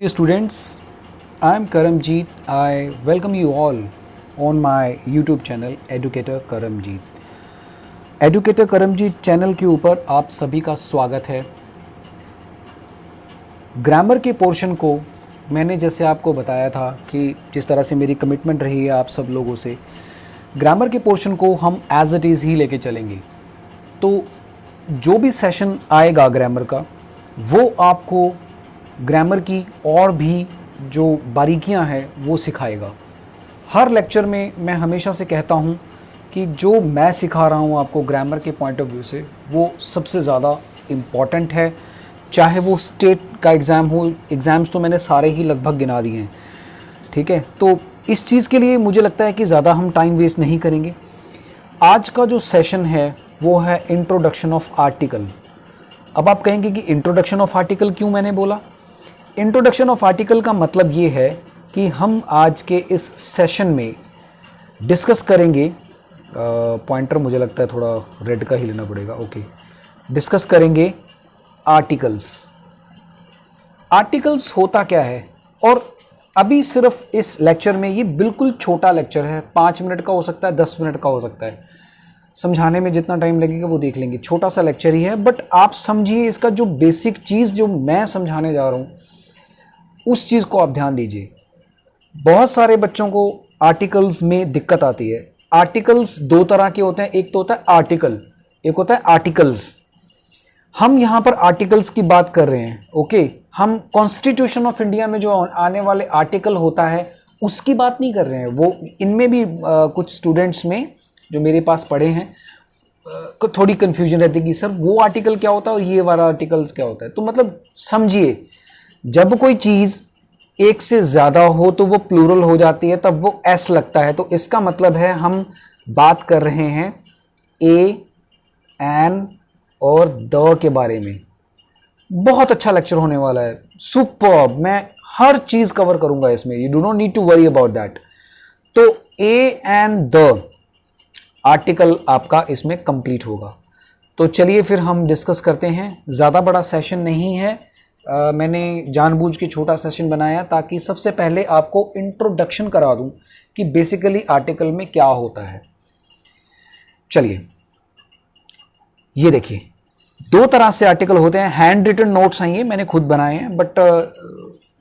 Students, I am Karamjeet. I welcome you all on my YouTube channel Educator Karamjeet. Educator Karamjeet channel के ऊपर आप सभी का स्वागत है। ग्रामर के पोर्शन को मैंने जैसे आपको बताया था कि जिस तरह से मेरी कमिटमेंट रही है आप सब लोगों से, ग्रामर के पोर्शन को हम एज इट इज़ ही लेके चलेंगे। तो जो भी सेशन आएगा ग्रामर का, वो आपको ग्रामर की और भी जो बारीकियां हैं वो सिखाएगा। हर लेक्चर में मैं हमेशा से कहता हूं कि जो मैं सिखा रहा हूं आपको ग्रामर के पॉइंट ऑफ व्यू से, वो सबसे ज़्यादा इम्पॉर्टेंट है। चाहे वो स्टेट का एग्ज़ाम हो, एग्ज़ाम्स तो मैंने सारे ही लगभग गिना दिए हैं, ठीक है। तो इस चीज़ के लिए मुझे लगता है कि ज़्यादा हम टाइम वेस्ट नहीं करेंगे। आज का जो सेशन है वो है इंट्रोडक्शन ऑफ आर्टिकल। अब आप कहेंगे कि इंट्रोडक्शन ऑफ आर्टिकल क्यों मैंने बोला। इंट्रोडक्शन ऑफ आर्टिकल का मतलब ये है कि हम आज के इस सेशन में डिस्कस करेंगे, पॉइंटर मुझे लगता है थोड़ा रेड का ही लेना पड़ेगा, ओके। डिस्कस करेंगे आर्टिकल्स। आर्टिकल्स होता क्या है, और अभी सिर्फ इस लेक्चर में, ये बिल्कुल छोटा लेक्चर है, 5 मिनट का हो सकता है, 10 मिनट का हो सकता है, समझाने में जितना टाइम लगेगा वो देख लेंगे। छोटा सा लेक्चर ही है, बट आप समझिए इसका जो बेसिक चीज़ जो मैं समझाने जा रहा हूँ उस चीज़ को आप ध्यान दीजिए। बहुत सारे बच्चों को आर्टिकल्स में दिक्कत आती है। आर्टिकल्स दो तरह के होते हैं, एक तो होता है आर्टिकल, एक होता है आर्टिकल्स। हम यहाँ पर आर्टिकल्स की बात कर रहे हैं, ओके। हम कॉन्स्टिट्यूशन ऑफ इंडिया में जो आने वाले आर्टिकल होता है उसकी बात नहीं कर रहे हैं। वो इनमें भी कुछ स्टूडेंट्स में जो मेरे पास पढ़े हैं को थोड़ी कन्फ्यूजन रहती है कि सर वो आर्टिकल क्या होता है और ये वाला आर्टिकल्स क्या होता है। तो मतलब समझिए, जब कोई चीज़ एक से ज़्यादा हो तो वो प्लूरल हो जाती है, तब वो एस लगता है। तो इसका मतलब है हम बात कर रहे हैं ए, एन और द के बारे में। बहुत अच्छा लेक्चर होने वाला है, सुपर्ब। मैं हर चीज़ कवर करूंगा इसमें, you do not need to worry about that. तो ए एंड द आर्टिकल आपका इसमें कंप्लीट होगा। तो चलिए फिर हम डिस्कस करते हैं। ज़्यादा बड़ा सेशन नहीं है, मैंने जानबूझ के छोटा सेशन बनाया ताकि सबसे पहले आपको इंट्रोडक्शन करा दूं कि बेसिकली आर्टिकल में क्या होता है। चलिए, ये देखिए, दो तरह से आर्टिकल होते हैं। हैंड रिटन नोट्स हैं, ये मैंने खुद बनाए हैं, बट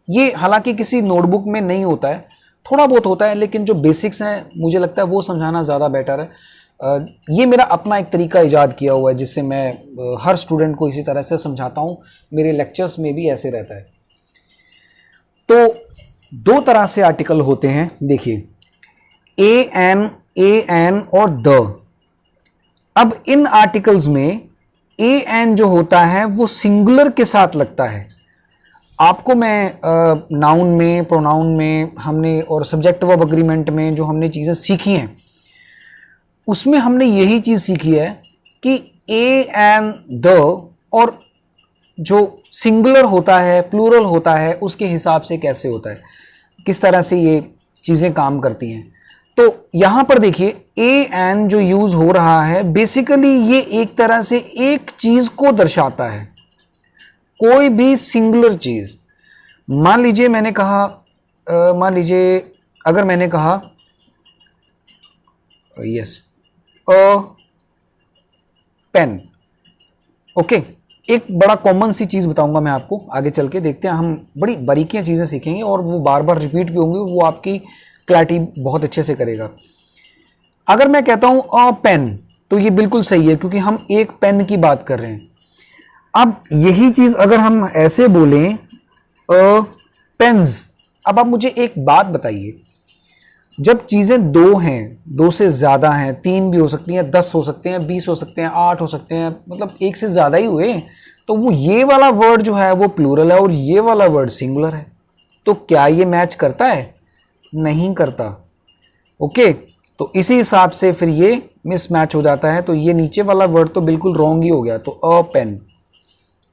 ये हालांकि किसी नोटबुक में नहीं होता है, थोड़ा बहुत होता है, लेकिन जो बेसिक्स हैं मुझे लगता है वो समझाना ज़्यादा बेटर है। ये मेरा अपना एक तरीका इजाद किया हुआ है जिससे मैं हर स्टूडेंट को इसी तरह से समझाता हूँ। मेरे लेक्चर्स में भी ऐसे रहता है। तो दो तरह से आर्टिकल होते हैं, देखिए, ए एन और द। अब इन आर्टिकल्स में ए एन जो होता है वो सिंगुलर के साथ लगता है। आपको मैं नाउन में, प्रोनाउन में हमने, और सब्जेक्ट वर्ब अग्रीमेंट में जो हमने चीज़ें सीखी हैं उसमें हमने यही चीज़ सीखी है कि ए एंड द, और जो सिंगुलर होता है, प्लूरल होता है, उसके हिसाब से कैसे होता है, किस तरह से ये चीज़ें काम करती हैं। तो यहाँ पर देखिए, ए एंड जो यूज़ हो रहा है, बेसिकली ये एक तरह से एक चीज़ को दर्शाता है, कोई भी सिंगुलर चीज़। मान लीजिए मैंने कहा, अगर मैंने कहा यस अ पेन, ओके। एक बड़ा कॉमन सी चीज़ बताऊंगा मैं आपको, आगे चल के देखते हैं, हम बड़ी बारीकियां चीज़ें सीखेंगे और वो बार बार रिपीट भी होंगी, वो आपकी क्लैरिटी बहुत अच्छे से करेगा। अगर मैं कहता हूं अ पेन, तो ये बिल्कुल सही है क्योंकि हम एक पेन की बात कर रहे हैं। अब यही चीज़ अगर हम ऐसे बोलें पेन्स, अब आप मुझे एक बात बताइए, जब चीज़ें दो हैं, दो से ज़्यादा हैं, 3 भी हो सकती हैं, 10 हो सकते हैं, 20 हो सकते हैं, 8 हो सकते हैं, मतलब एक से ज़्यादा ही हुए, तो वो ये वाला वर्ड जो है वो प्लूरल है और ये वाला वर्ड सिंगुलर है। तो क्या ये मैच करता है? नहीं करता, ओके। तो इसी हिसाब से फिर ये मिसमैच हो जाता है। तो ये नीचे वाला वर्ड तो बिल्कुल रॉन्ग ही हो गया, तो अ पेन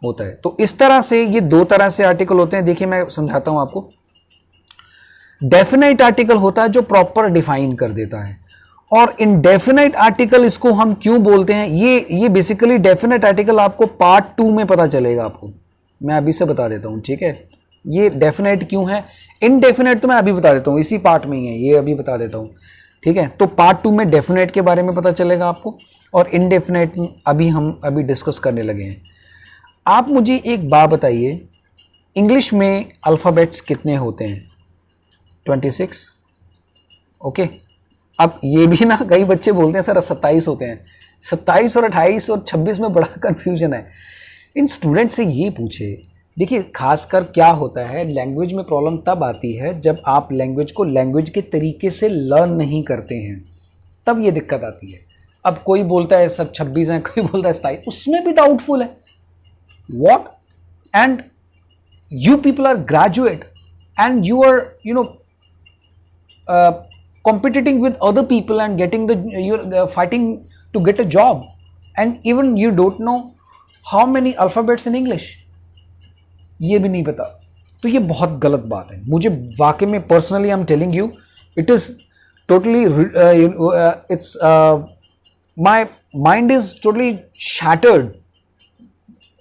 होता है। तो इस तरह से ये दो तरह से आर्टिकल होते हैं। देखिए मैं समझाता हूं आपको। डेफिनेट आर्टिकल होता है जो प्रॉपर डिफाइन कर देता है, और इनडेफिनेट आर्टिकल इसको हम क्यों बोलते हैं, ये बेसिकली डेफिनेट आर्टिकल आपको पार्ट 2 में पता चलेगा आपको, मैं अभी से बता देता हूं, ठीक है। ये डेफिनेट क्यों है, इनडेफिनेट तो मैं अभी बता देता हूँ, इसी पार्ट में ही है ये, अभी बता देता हूँ, ठीक है। तो पार्ट 2 में डेफिनेट के बारे में पता चलेगा आपको, और इनडेफिनेट हम अभी डिस्कस करने लगे हैं। आप मुझे एक बात बताइए, इंग्लिश में अल्फ़ाबेट्स कितने होते हैं? 26, ओके। अब ये भी ना कई बच्चे बोलते हैं सर 27 होते हैं। 27 और 28 और 26 में बड़ा कन्फ्यूजन है। इन स्टूडेंट से ये पूछे, देखिए खासकर क्या होता है, लैंग्वेज में प्रॉब्लम तब आती है जब आप लैंग्वेज को लैंग्वेज के तरीके से लर्न नहीं करते हैं, तब ये दिक्कत आती है। अब कोई बोलता है सर 26 है, कोई बोलता है 27, उसमें भी डाउटफुल है। What? And you people are graduate and you are competing with other people and getting you're fighting to get a job, and even you don't know how many alphabets in English, ये भी नहीं पता। तो ये बहुत गलत बात है। मुझे वाकई में personally I am telling you, it is totally it's my mind is totally shattered,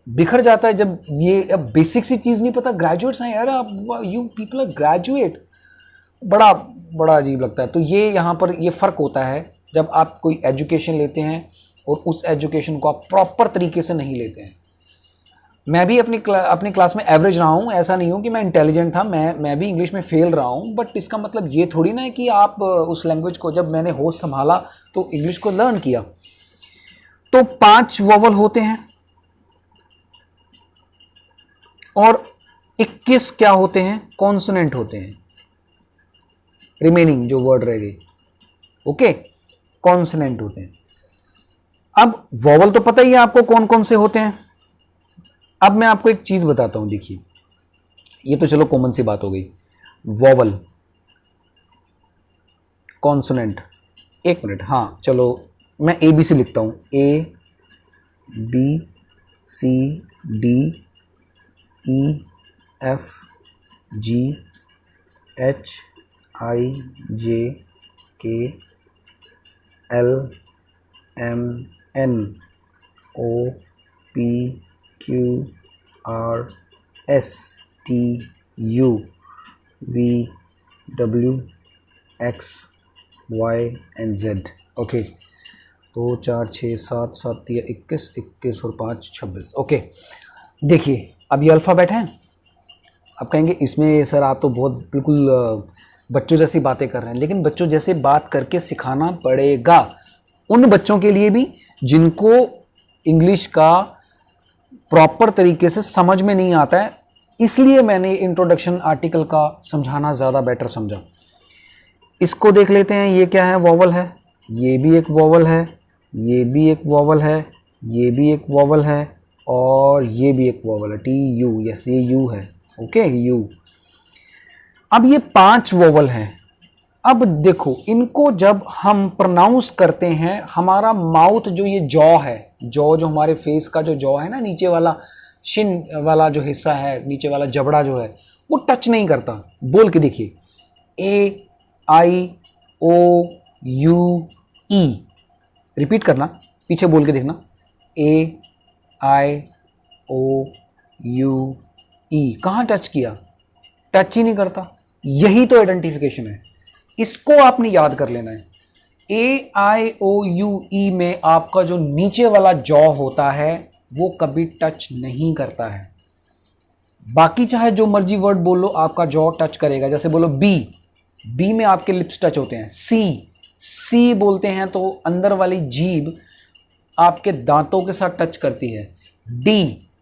बिखर जाता है जब ये बेसिक सी चीज़ नहीं पता। ग्रेजुएट्स हैं यार आप, यू पीपल आर ग्रेजुएट, बड़ा अजीब लगता है। तो ये यहाँ पर ये फ़र्क होता है जब आप कोई एजुकेशन लेते हैं और उस एजुकेशन को आप प्रॉपर तरीके से नहीं लेते हैं। मैं भी अपनी क्लास में एवरेज रहा हूँ, ऐसा नहीं हूँ कि मैं इंटेलिजेंट था, मैं भी इंग्लिश में फेल रहा हूँ, बट इसका मतलब ये थोड़ी ना है कि आप उस लैंग्वेज को, जब मैंने होश संभाला तो इंग्लिश को लर्न किया। तो 5 वोवल होते हैं और 21 क्या होते हैं? कॉन्सोनेंट होते हैं। रिमेनिंग जो वर्ड रह गए, ओके, कॉन्सोनेंट होते हैं। अब वोवल तो पता ही है आपको कौन कौन से होते हैं। अब मैं आपको एक चीज बताता हूं, देखिए ये तो चलो कॉमन सी बात हो गई। वोवल, कॉन्सोनेंट, एक मिनट, हाँ चलो मैं ABC लिखता हूं, ABCDEFGHIJKLMNOPQRSTUVWXYZ, ओके। 2 4 6 7 7 3 21, 21 और 5 26, ओके। देखिए अब ये अल्फ़ाबेट हैं। अब कहेंगे इसमें सर आप तो बहुत बिल्कुल बच्चों जैसी बातें कर रहे हैं, लेकिन बच्चों जैसे बात करके सिखाना पड़ेगा उन बच्चों के लिए भी जिनको इंग्लिश का प्रॉपर तरीके से समझ में नहीं आता है। इसलिए मैंने इंट्रोडक्शन आर्टिकल का समझाना ज़्यादा बेटर समझा। इसको देख लेते हैं, ये क्या है? वोवल है, ये भी एक वोवल है, ये भी एक वोवल है, ये भी एक वोवल है, और ये भी एक वोवल है, TU, यस ये U है, ओके U। अब ये 5 वोवल हैं। अब देखो इनको जब हम प्रोनाउंस करते हैं, हमारा माउथ जो ये जॉ है, जॉ जो हमारे फेस का जो जॉ है ना, नीचे वाला शिन वाला जो हिस्सा है, नीचे वाला जबड़ा जो है, वो टच नहीं करता। बोल के देखिए, AIOUE, रिपीट करना, पीछे बोल के देखना, AIOUE, कहाँ टच किया? टच ही नहीं करता। यही तो आइडेंटिफिकेशन है, इसको आपने याद कर लेना है। AIOUE में आपका जो नीचे वाला जॉ होता है वो कभी टच नहीं करता है। बाकी चाहे जो मर्जी वर्ड बोलो, आपका जॉ टच करेगा। जैसे बोलो बी में आपके लिप्स टच होते हैं। सी बोलते हैं तो अंदर वाली जीभ आपके दांतों के साथ टच करती है।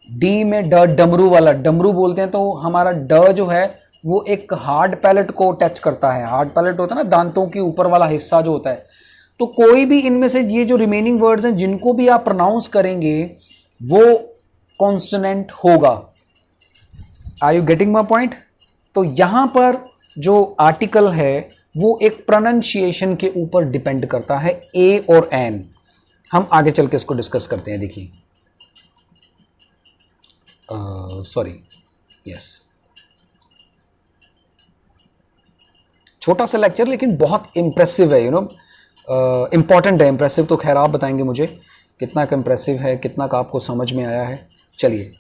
डी में डमरू वाला, डमरू बोलते हैं तो हमारा ड जो है वो एक हार्ड पैलेट को टच करता है। हार्ड पैलेट होता है ना, दांतों के ऊपर वाला हिस्सा जो होता है। तो कोई भी इनमें से ये जो रिमेनिंग वर्ड्स हैं जिनको भी आप प्रोनाउंस करेंगे वो कॉन्सोनेंट होगा। Are you getting my point? तो यहां पर जो आर्टिकल है वो एक प्रोनाउंसिएशन के ऊपर डिपेंड करता है, ए और एन। हम आगे चल के इसको डिस्कस करते हैं। देखिए सॉरी, यस, छोटा सा लेक्चर लेकिन बहुत इंप्रेसिव है, इंपॉर्टेंट है। इंप्रेसिव तो खैर आप बताएंगे मुझे कितना का इंप्रेसिव है, कितना का आपको समझ में आया है। चलिए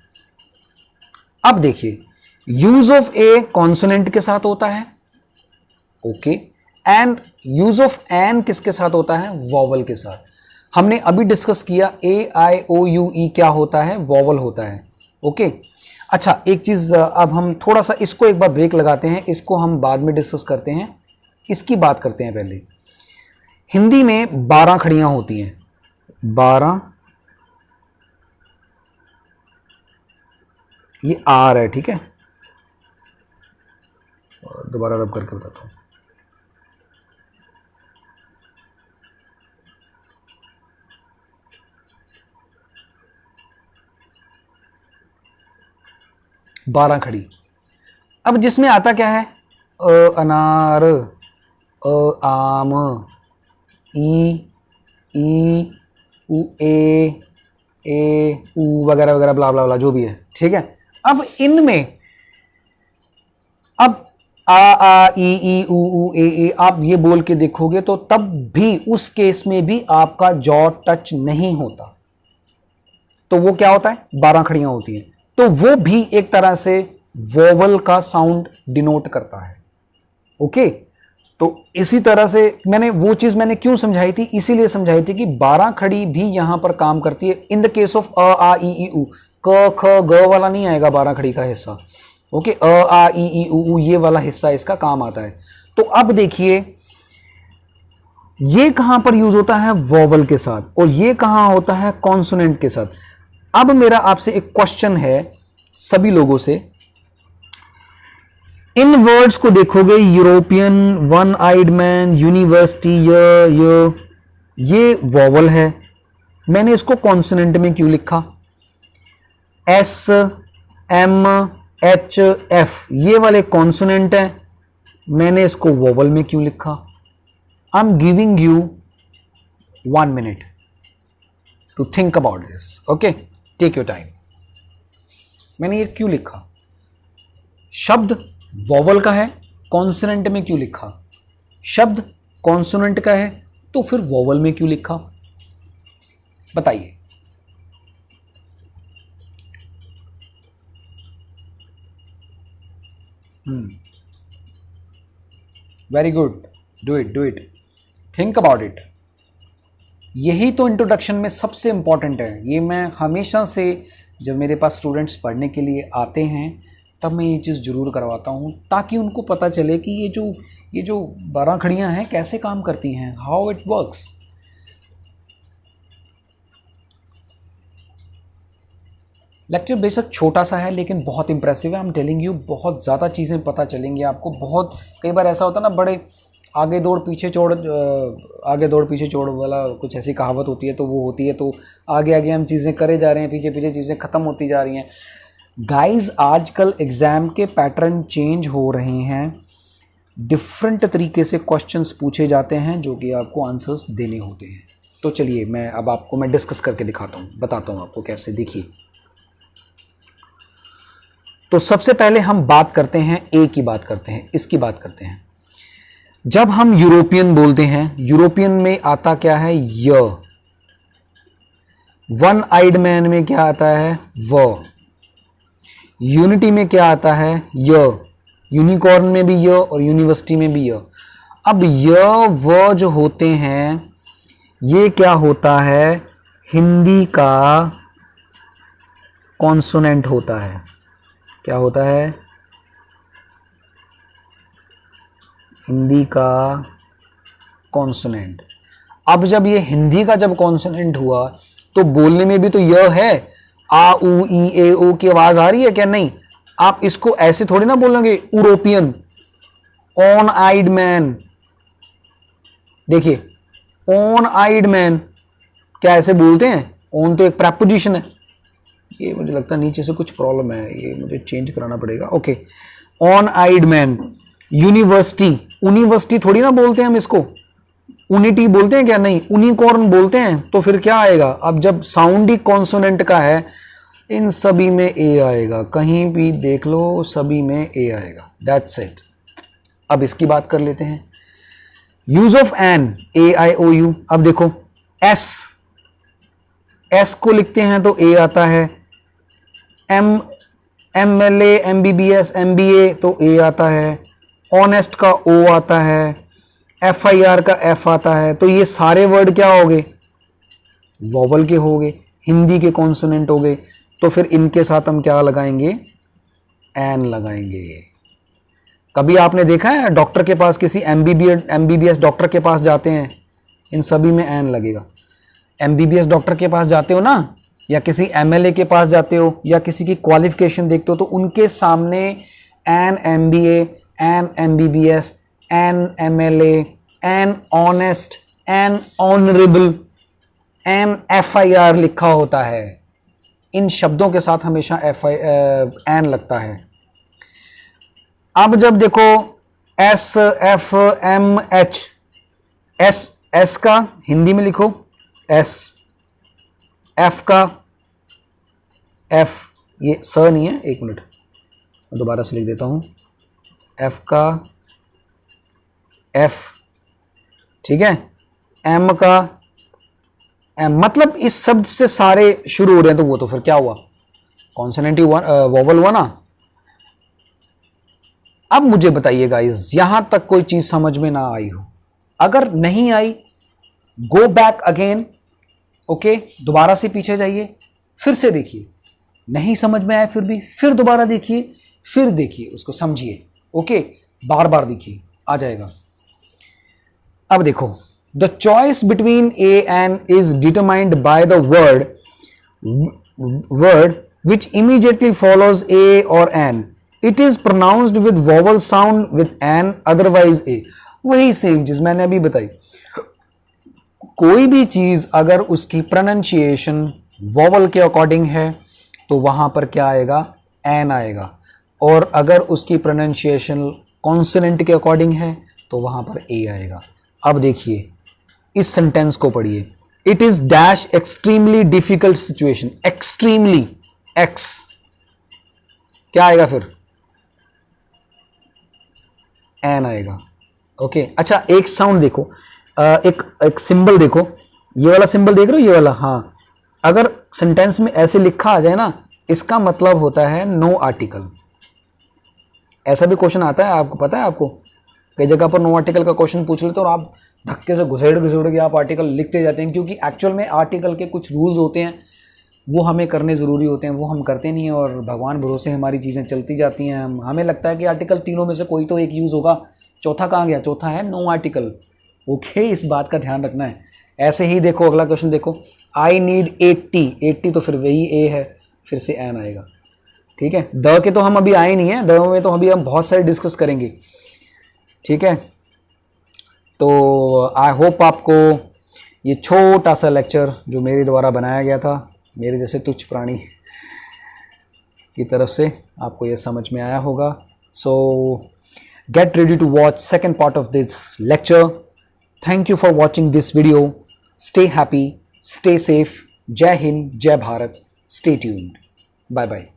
अब देखिए, यूज ऑफ ए कॉन्सोनेंट के साथ होता है, okay, and use of an किसके साथ होता है? वॉवल के साथ। हमने अभी डिस्कस किया ए आई ओ यू ई क्या होता है? वॉवल होता है, ओके। अच्छा, एक चीज अब हम थोड़ा सा इसको एक बार ब्रेक लगाते हैं, इसको हम बाद में डिस्कस करते हैं, इसकी बात करते हैं पहले। हिंदी में 12 खड़ियां होती हैं, 12, ये आर है, ठीक है, दोबारा रब करके बताता हूं। बारह खड़ी। अब जिसमें आता क्या है? अनार, आम, ई उ ए ऊ वगैरह वगैरह ब्ला ब्ला ब्ला जो भी है, ठीक है। अब इनमें अब आ ई ऊ ए आप ये बोल के देखोगे तो तब भी उस केस में भी आपका जॉ टच नहीं होता, तो वो क्या होता है? 12 खड़ियां होती हैं, तो वो भी एक तरह से वोवल का साउंड डिनोट करता है, ओके। तो इसी तरह से वो चीज मैंने क्यों समझाई थी? इसीलिए समझाई थी कि 12 खड़ी भी यहां पर काम करती है इन द केस ऑफ अ आ ई ऊ। क ख ग वाला नहीं आएगा 12 खड़ी का हिस्सा, ओके। अ आ ई ऊ ये वाला हिस्सा इसका काम आता है। तो अब देखिए ये कहां पर यूज होता है? वोवल के साथ, और ये कहां होता है? कॉन्सोनेंट के साथ। अब मेरा आपसे एक क्वेश्चन है सभी लोगों से, इन वर्ड्स को देखोगे, European, one eyed man, university, ये वोवल है, मैंने इसको कॉन्सोनेंट में क्यों लिखा? एस एम एच एफ ये वाले कॉन्सोनेंट है, मैंने इसको वोवल में क्यों लिखा? I am giving you 1 minute to think about this, okay, take your time. मैंने ये क्यों लिखा? शब्द वोवल का है, कॉन्सोनेंट में क्यों लिखा? शब्द कॉन्सोनेंट का है, तो फिर वोवल में क्यों लिखा? बताइए। Very good, do it, think about it. यही तो इंट्रोडक्शन में सबसे इंपॉर्टेंट है। ये मैं हमेशा से जब मेरे पास स्टूडेंट्स पढ़ने के लिए आते हैं तब मैं ये चीज़ ज़रूर करवाता हूँ, ताकि उनको पता चले कि ये जो 12 खड़ियाँ हैं कैसे काम करती हैं, हाउ इट वर्क्स। लेक्चर बेशक छोटा सा है लेकिन बहुत इंप्रेसिव है। आई एम टेलिंग यू, बहुत ज़्यादा चीज़ें पता चलेंगी आपको। बहुत कई बार ऐसा होता है ना, बड़े आगे दौड़ पीछे छोड़ वाला कुछ ऐसी कहावत होती है, तो वो होती है, तो आगे आगे हम चीज़ें करे जा रहे हैं, पीछे पीछे चीज़ें ख़त्म होती जा रही हैं। गाइस, आजकल एग्ज़ाम के पैटर्न चेंज हो रहे हैं, डिफरेंट तरीके से क्वेश्चंस पूछे जाते हैं जो कि आपको आंसर्स देने होते हैं। तो चलिए मैं अब आपको डिस्कस करके दिखाता हूँ, बताता हूँ आपको कैसे। देखिए, तो सबसे पहले हम बात करते हैं ए की, बात करते हैं, इसकी बात करते हैं। जब हम यूरोपियन बोलते हैं, यूरोपियन में आता क्या है? य। वन आइड मैन में क्या आता है? व। यूनिटी में क्या आता है? य। यूनिकॉर्न में भी य और यूनिवर्सिटी में भी य। अब य व जो होते हैं, ये क्या होता है? हिंदी का कॉन्सोनेंट होता है। क्या होता है? हिंदी का कॉन्सोनेंट। अब जब ये हिंदी का जब कॉन्सोनेंट हुआ तो बोलने में भी तो य है। आ उ ई ए ओ की आवाज आ रही है क्या? नहीं। आप इसको ऐसे थोड़ी ना बोलेंगे यूरोपियन, ऑन आइड मैन। देखिए, ऑन आइड मैन क्या ऐसे बोलते हैं? ऑन तो एक प्रेपोजिशन है। ये मुझे लगता है नीचे से कुछ प्रॉब्लम है, ये मुझे चेंज कराना पड़ेगा। Okay, on eyed man. University, university थोड़ी ना बोलते हैं हम इसको। यूनिटी बोलते हैं क्या? नहीं। यूनिकॉर्न बोलते हैं। तो फिर क्या आएगा? अब जब साउंड ही कॉन्सोनेंट का है, इन सभी में ए आएगा, कहीं भी देख लो सभी में ए आएगा। That's it. अब इसकी बात कर लेते हैं। Use of an, A I O U. अब देखो, एस, एस को लिखते हैं तो ए आता है। MLA, MBBS, MBA तो A आता है, ऑनेस्ट का O आता है, FIR का F आता है। तो ये सारे वर्ड क्या हो गए? वॉवल के हो गए, हिंदी के कॉन्सोनेंट हो गए। तो फिर इनके साथ हम क्या लगाएंगे? एन लगाएंगे। कभी आपने देखा है डॉक्टर के पास, किसी MBBS डॉक्टर के पास जाते हैं, इन सभी में एन लगेगा। MBBS डॉक्टर के पास जाते हो ना, या किसी MLA के पास जाते हो, या किसी की क्वालिफिकेशन देखते हो, तो उनके सामने an MBA, an MBBS, an MLA, an honest, an honourable, an FIR लिखा होता है। इन शब्दों के साथ हमेशा एन लगता है। अब जब देखो SFMH, एस का हिंदी में लिखो S, F का F, ये स नहीं है, एक मिनट मैं दोबारा से लिख देता हूं, F का F, ठीक है, M का M, मतलब इस शब्द से सारे शुरू हो रहे हैं, तो वो तो फिर क्या हुआ? कॉन्सोनेंट वोवल हुआ ना। अब मुझे बताइए गाइस, यहां तक कोई चीज समझ में ना आई हो? अगर नहीं आई, गो बैक अगेन, ओके, दोबारा से पीछे जाइए, फिर से देखिए। नहीं समझ में आया फिर दोबारा देखिए, फिर देखिए, उसको समझिए, ओके, बार बार देखिए, आ जाएगा। अब देखो, the choice between A and is determined by the word which immediately follows A or an. It is pronounced with vowel sound with an, otherwise A. वही सेम चीज मैंने अभी बताई। कोई भी चीज अगर उसकी प्रोनाउंसिएशन वॉवल के अकॉर्डिंग है तो वहां पर क्या आएगा? एन आएगा। और अगर उसकी प्रोनाउंसिएशन कॉन्सोनेंट के अकॉर्डिंग है तो वहां पर ए आएगा। अब देखिए, इस सेंटेंस को पढ़िए। It is dash extremely difficult situation, extremely, x क्या आएगा फिर? एन आएगा। ओके, अच्छा एक साउंड देखो, एक सिंबल देखो, ये वाला सिंबल देख रहे हो, ये वाला, हाँ, अगर सेंटेंस में ऐसे लिखा आ जाए ना, इसका मतलब होता है नो आर्टिकल। ऐसा भी क्वेश्चन आता है, आपको पता है? आपको कई जगह पर नो आर्टिकल का क्वेश्चन पूछ लेते हो और आप धक्के से घुसेड़ के आप आर्टिकल लिखते जाते हैं, क्योंकि एक्चुअल में आर्टिकल के कुछ रूल्स होते हैं, वो हमें करने ज़रूरी होते हैं, वो हम करते नहीं हैं, और भगवान भरोसे हमारी चीज़ें चलती जाती हैं। हमें लगता है कि आर्टिकल तीनों में से कोई तो एक यूज़ होगा, चौथा कहाँ गया? चौथा है नो आर्टिकल। ओके, इस बात का ध्यान रखना है। ऐसे ही देखो, अगला क्वेश्चन देखो, आई नीड 80, तो फिर वही ए है, फिर से एन आएगा, ठीक है। द के तो हम अभी आए नहीं हैं, द में तो अभी हम बहुत सारे डिस्कस करेंगे, ठीक है। तो आई होप आपको ये छोटा सा लेक्चर जो मेरे द्वारा बनाया गया था, मेरे जैसे तुच्छ प्राणी की तरफ से, आपको ये समझ में आया होगा। सो get ready to watch second part of this lecture. Thank you for watching this video. Stay happy, stay safe. Jai Hind, Jai Bharat. Stay tuned. Bye bye.